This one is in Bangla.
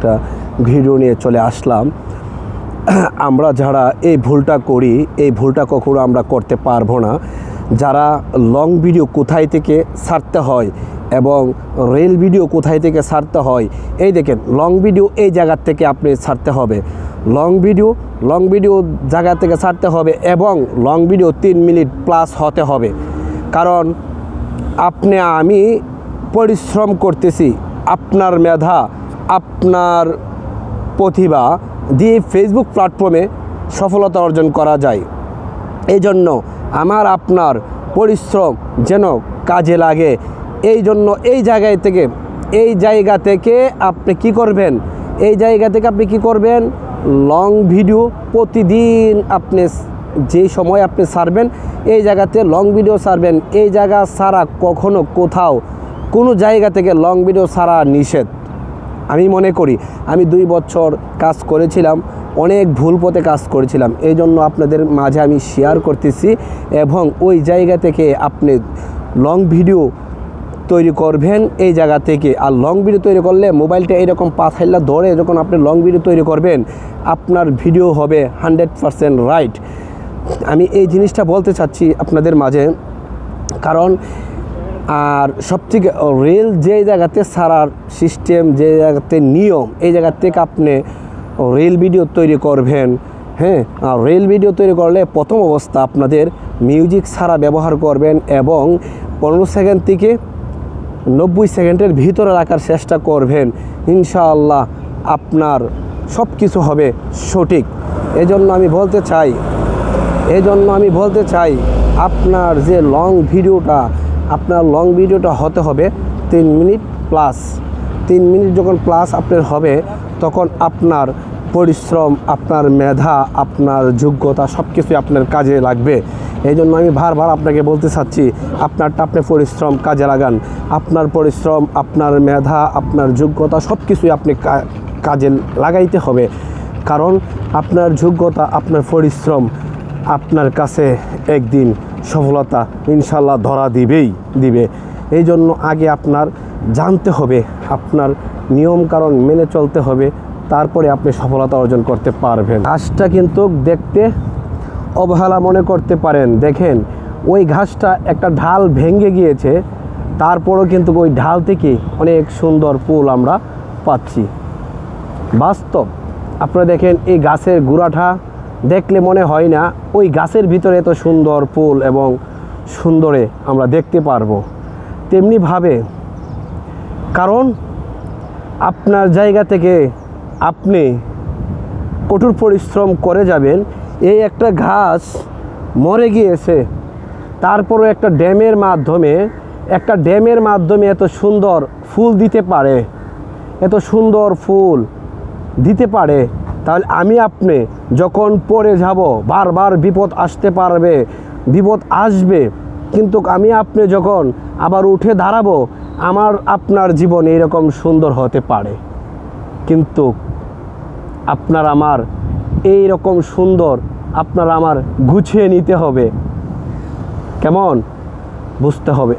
একটা ভিডিও নিয়ে চলে আসলাম। আমরা যারা এই ভুলটা করি, এই ভুলটা কখনো আমরা করতে পারবো না। যারা লং ভিডিও কোথায় থেকে ছাড়তে হয় এবং রিল ভিডিও কোথায় থেকে ছাড়তে হয়, এই দেখেন লং ভিডিও এই জায়গার থেকে আপনি ছাড়তে হবে। লং ভিডিও জায়গা থেকে ছাড়তে হবে এবং লং ভিডিও 3 মিনিট প্লাস হতে হবে। কারণ আমি পরিশ্রম করতেছি, আপনার মেধা, আপনার প্রতিভা দিয়ে ফেসবুক প্ল্যাটফর্মে সফলতা অর্জন করা যায়। এই জন্য আপনার পরিশ্রম যেন কাজে লাগে। এই জন্য এই জায়গা থেকে আপনি কি করবেন, লং ভিডিও প্রতিদিন আপনি যে সময় আপনি ছাড়বেন এই জায়গাতে লং ভিডিও ছাড়বেন। এই জায়গা ছাড়া কখনো কোথাও কোনো জায়গা থেকে লং ভিডিও ছাড়া নিষেধ। আমি মনে করি আমি 2 বছর কাজ করেছিলাম, অনেক ভুল পথে কাজ করেছিলাম। এই জন্য আপনাদের মাঝে আমি শেয়ার করতেছি এবং ওই জায়গা থেকে আপনি লং ভিডিও তৈরি করবেন এই জায়গা থেকে। আর লং ভিডিও তৈরি করলে মোবাইলটা এরকম পাথাইলা ধরে যখন আপনি লং ভিডিও তৈরি করবেন, আপনার ভিডিও হবে 100% রাইট। আমি এই জিনিসটা বলতে চাচ্ছি আপনাদের মাঝে। কারণ আর সবথেকে রিল যে জায়গাতে ছাড়ার সিস্টেম, যে জায়গাতে নিয়ম, এই জায়গা থেকে আপনি রিল ভিডিও তৈরি করবেন। হ্যাঁ, আর রিল ভিডিও তৈরি করলে প্রথম অবস্থা আপনাদের মিউজিক ছাড়া ব্যবহার করবেন এবং 15 সেকেন্ড থেকে 90 সেকেন্ডের ভিতরে রাখার চেষ্টা করবেন। ইনশাআল্লাহ আপনার সব কিছু হবে সঠিক। এই জন্য আমি বলতে চাই আপনার যে লং ভিডিওটা হতে হবে 3 মিনিট প্লাস। 3 মিনিট যখন প্লাস আপনার হবে তখন আপনার পরিশ্রম, আপনার মেধা, আপনার যোগ্যতা সব কিছুই আপনার কাজে লাগবে। এই জন্য আমি বারবার আপনাকে বলতে চাচ্ছি, আপনি পরিশ্রম কাজে লাগান। আপনার পরিশ্রম, আপনার মেধা, আপনার যোগ্যতা সব কিছুই আপনি কাজে লাগাইতে হবে। কারণ আপনার যোগ্যতা, আপনার পরিশ্রম আপনার কাছে একদিন সফলতা ইনশাল্লাহ ধরা দিবে। এই জন্য আগে আপনার জানতে হবে, আপনার নিয়ম কারণ মেনে চলতে হবে, তারপরে আপনি সফলতা অর্জন করতে পারবেন। ঘাসটা কিন্তু দেখতে অবহেলা মনে করতে পারেন। দেখেন ওই ঘাসটা একটা ঢাল ভেঙে গিয়েছে, তারপরও কিন্তু ওই ঢাল থেকে অনেক সুন্দর ফুল আমরা পাচ্ছি। বাস্তব আপনারা দেখেন এই গাছের গোড়াটা দেখলে মনে হয় না ওই গাছের ভিতরে এত সুন্দর ফুল এবং সুন্দরে আমরা দেখতে পারবো। তেমনিভাবে কারণ আপনার জায়গা থেকে আপনি কঠোর পরিশ্রম করে যাবেন। এই একটা ঘাস মরে গিয়েছে, তারপরও একটা ড্যামের মাধ্যমে এত সুন্দর ফুল দিতে পারে, তাহলে আপনি যখন পড়ে যাব, বারবার বিপদ আসবে, কিন্তু আপনি যখন আবার উঠে দাঁড়াবো, আপনার জীবন এরকম সুন্দর হতে পারে। কিন্তু আমার এইরকম সুন্দর আমার গুছিয়ে নিতে হবে। কেমন বুঝতে হবে।